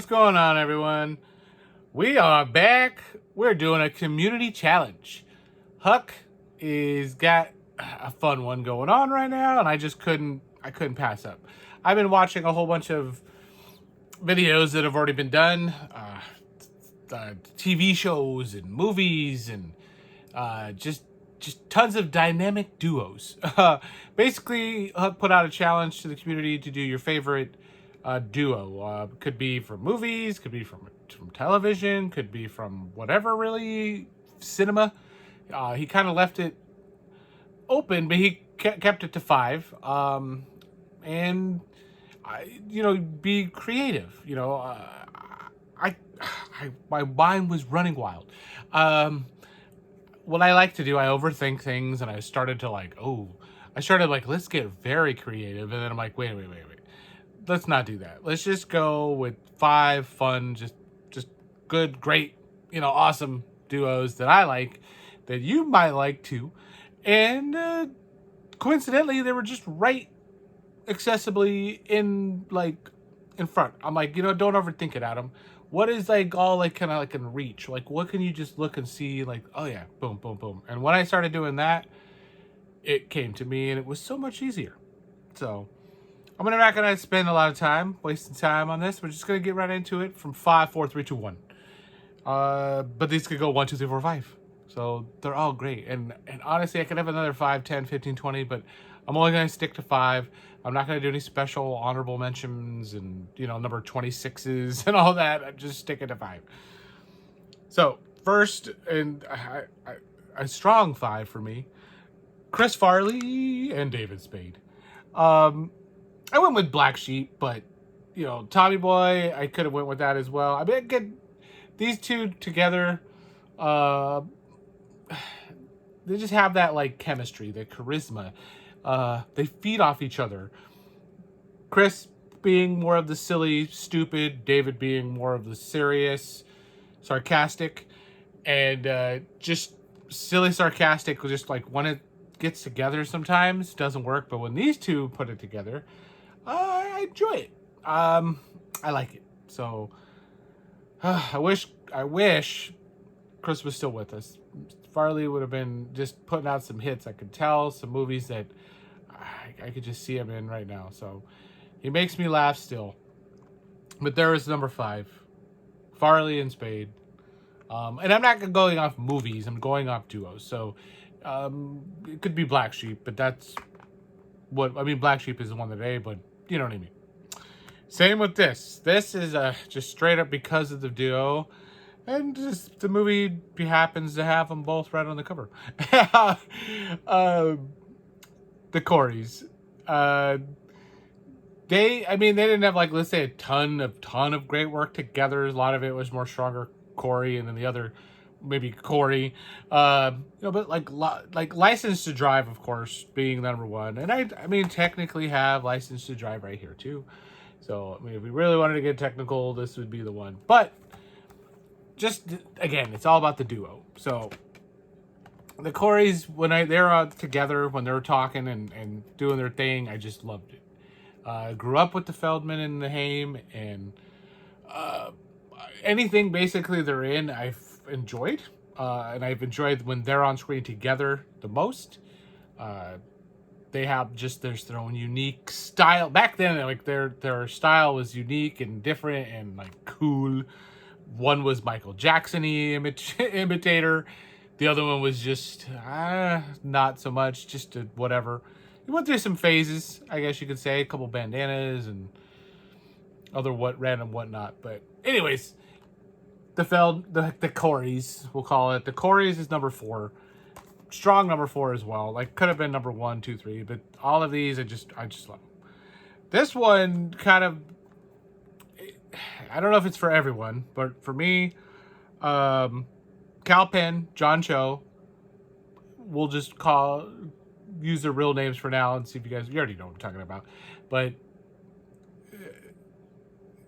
going on, everyone? We are back. We're doing a community challenge. Huck is got a fun one going on right now, and I couldn't pass up. I've been watching a whole bunch of videos that have already been done, TV shows and movies, and just tons of dynamic duos. Basically, Huck put out a challenge to the community to do your favorite duo. Could be from movies, could be from television, could be from whatever, really, cinema. He kind of left it open, but he kept it to 5. And be creative. My mind was running wild. What I like to do, I overthink things, and I started let's get very creative, and then I'm like, wait. Let's not do that. Let's just go with 5 fun, just good, great, awesome duos that I like, that you might like too. And coincidentally, they were just right accessibly in front. I'm like, don't overthink it, Adam. What is all kind of in reach? What can you just look and see? Oh yeah, boom, boom, boom. And when I started doing that, it came to me, and it was so much easier. So I'm not gonna spend a lot of time wasting time on this. We're just gonna get right into it from 5, 4, 3, 2, 1. But these could go 1, 2, 3, 4, 5. So they're all great. And honestly, I could have another 5, 10, 15, 20, but I'm only gonna stick to 5. I'm not gonna do any special honorable mentions and number 26s and all that. I'm just sticking to 5. So first, and a strong 5 for me, Chris Farley and David Spade. I went with Black Sheep, but Tommy Boy, I could have went with that as well. I mean, again, these two together, they just have that chemistry, that charisma. They feed off each other. Chris being more of the silly, stupid, David being more of the serious, sarcastic, and just silly, sarcastic. Just when it gets together, sometimes doesn't work, but when these two put it together, I enjoy it. I like it. So I wish Chris was still with us. Farley would have been just putting out some hits. I could tell, some movies that I could just see him in right now. So he makes me laugh still. But there is number 5, Farley and Spade. And I'm not going off movies. I'm going off duos. So it could be Black Sheep, but that's Black Sheep is the one today, but you know what I mean. Same with this. This is just straight up because of the duo, and just the movie happens to have them both right on the cover. The Coreys. They didn't have let's say a ton of great work together. A lot of it was more stronger Corey, and then the other maybe Corey, but License to Drive, of course, being number 1, and I technically have License to Drive right here too. So if we really wanted to get technical, this would be the one. But just again, it's all about the duo. So the Coreys, when they're together, when they're talking and doing their thing, I just loved it. I grew up with the Feldman and the Haim, and anything basically they're in, I've enjoyed, and I've enjoyed when they're on screen together the most. They have just their own unique style. Back then, their style was unique and different and cool. One was Michael Jackson-y imitator. The other one was just not so much, just whatever. He went through some phases, I guess you could say, a couple bandanas and other random whatnot. But anyways, the Coreys, we'll call it. The Coreys is number 4. Strong number 4 as well. Could have been number 1, 2, 3, but all of these I just love. This one kind of, I don't know if it's for everyone, but for me, Kal Penn, John Cho, we'll just use their real names for now and see if you already know what I'm talking about. But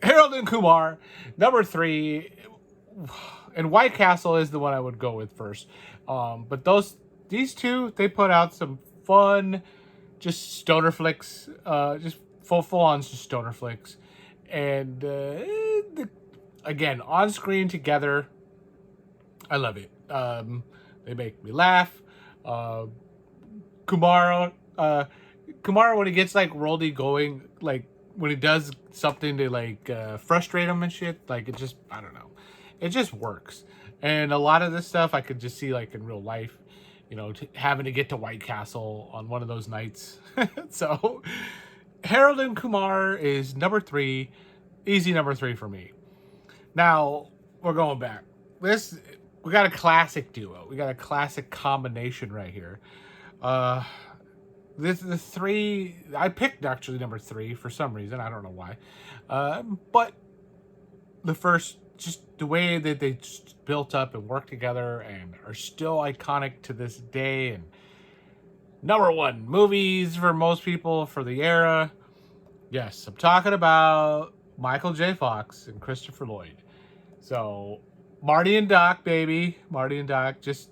Harold and Kumar, number 3, and White Castle is the one I would go with first. But these two, they put out some fun, just stoner flicks, just full on stoner flicks. And again, on screen together, I love it. They make me laugh. Uh, Kumar, Kumar, when he gets like Roldy going, like when he does something to like frustrate him and shit, like it just, I don't know, it just works. And a lot of this stuff I could just see like in real life, having to get to White Castle on one of those nights. So Harold and Kumar is number three, easy number three for me. Now we're going back. We got a classic duo. We got a classic combination right here. Uh, the three I picked actually number three for some reason. I don't know why. But the first, just the way that they just built up and worked together and are still iconic to this day. And number one movies for most people for the era. Yes, I'm talking about Michael J. Fox and Christopher Lloyd. So Marty and Doc, baby. Marty and Doc. Just,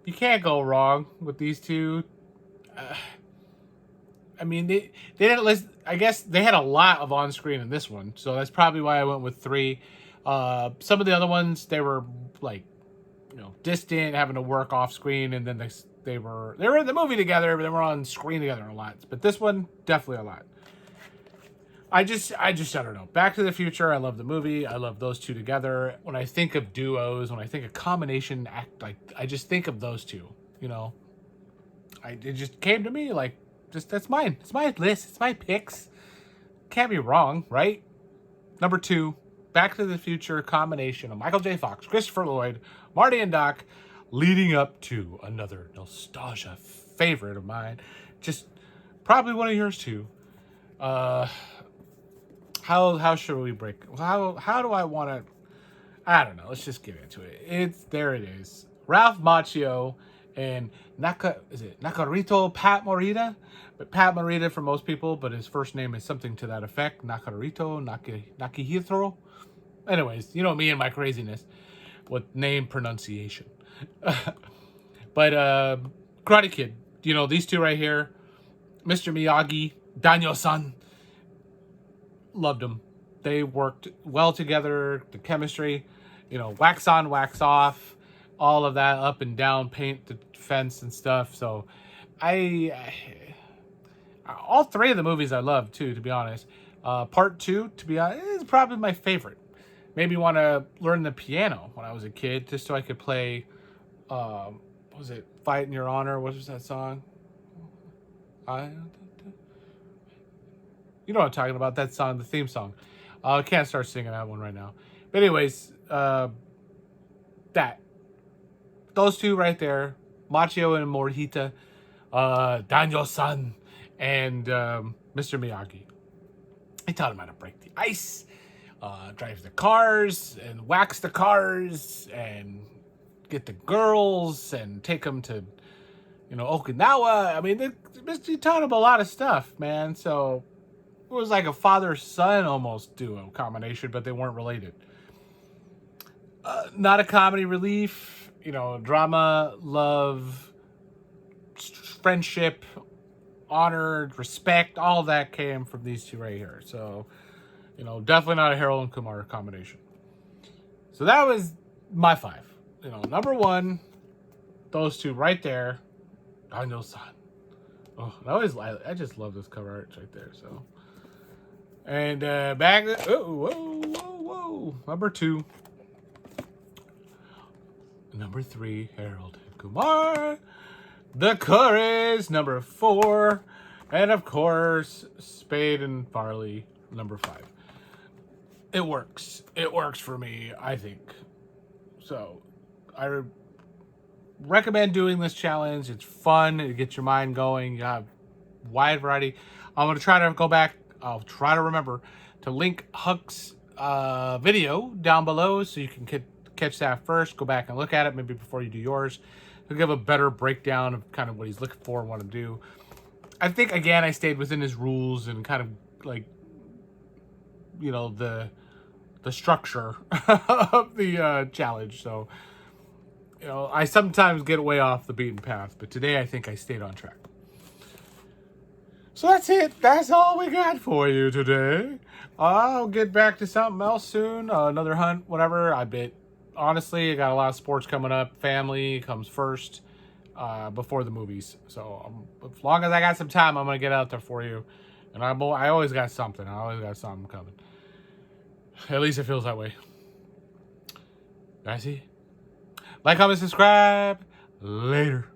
you can't go wrong with these two. I mean, they didn't list. I guess they had a lot of on screen in this one, so that's probably why I went with three. Some of the other ones, they were like, distant, having to work off screen, and then they were in the movie together, but they were on screen together a lot. But this one, definitely a lot. I don't know. Back to the Future, I love the movie. I love those two together. When I think of duos, when I think of combination act, like I just think of those two. It just came to me like, just that's mine. It's my list. It's my picks. Can't be wrong, right? Number two, Back to the Future combination of Michael J. Fox, Christopher Lloyd, Marty and Doc, leading up to another nostalgia favorite of mine. Just probably one of yours too. How should we break? How do I want to? I don't know. Let's just get into it. There it is. Ralph Macchio and Nakarito Pat Morita, but Pat Morita for most people, but his first name is something to that effect. Nakihiro. Anyways, me and my craziness with name pronunciation. But Karate Kid. These two right here, Mr. Miyagi, Daniel-san. Loved them. They worked well together. The chemistry, wax on, wax off, all of that up and down, paint the fence and stuff. So, all three of the movies I love too. To be honest, part two, to be honest, is probably my favorite. Made me want to learn the piano when I was a kid, just so I could play. What was it? Fight in Your Honor. What was that song? You know what I'm talking about, that song, the theme song. I can't start singing that one right now. But anyways, those two right there, Machio and Morita, Daniel-san, and Mr. Miyagi. He taught him how to break the ice, drive the cars, and wax the cars, and get the girls, and take them to, Okinawa. I mean, he taught him a lot of stuff, man. So it was like a father-son almost duo combination, but they weren't related. Not a comedy relief, drama, love, friendship, honor, respect, all of that came from these two right here. So, definitely not a Harold and Kumar combination. So that was my five. Number one, those two right there, Daniel-san. Oh, I just love this cover art right there. So, and back. Whoa. Number two. Number three, Harold and Kumar. The Curries, number four. And of course, Spade and Farley, number five. It works. It works for me, I think. So, I recommend doing this challenge. It's fun. It gets your mind going. You have a wide variety. I'm going to try to go back. I'll try to remember to link Huck's video down below so you can catch that first. Go back and look at it maybe before you do yours. He'll give a better breakdown of kind of what he's looking for and want to do. I think, again, I stayed within his rules and kind of like, the structure of the challenge. So, I sometimes get way off the beaten path, but today I think I stayed on track. So that's it. That's all we got for you today. I'll get back to something else soon. Another hunt, whatever. Honestly, I got a lot of sports coming up. Family comes first before the movies. So as long as I got some time, I'm going to get out there for you. And I always got something. I always got something coming. At least it feels that way. That's it. Like, comment, subscribe. Later.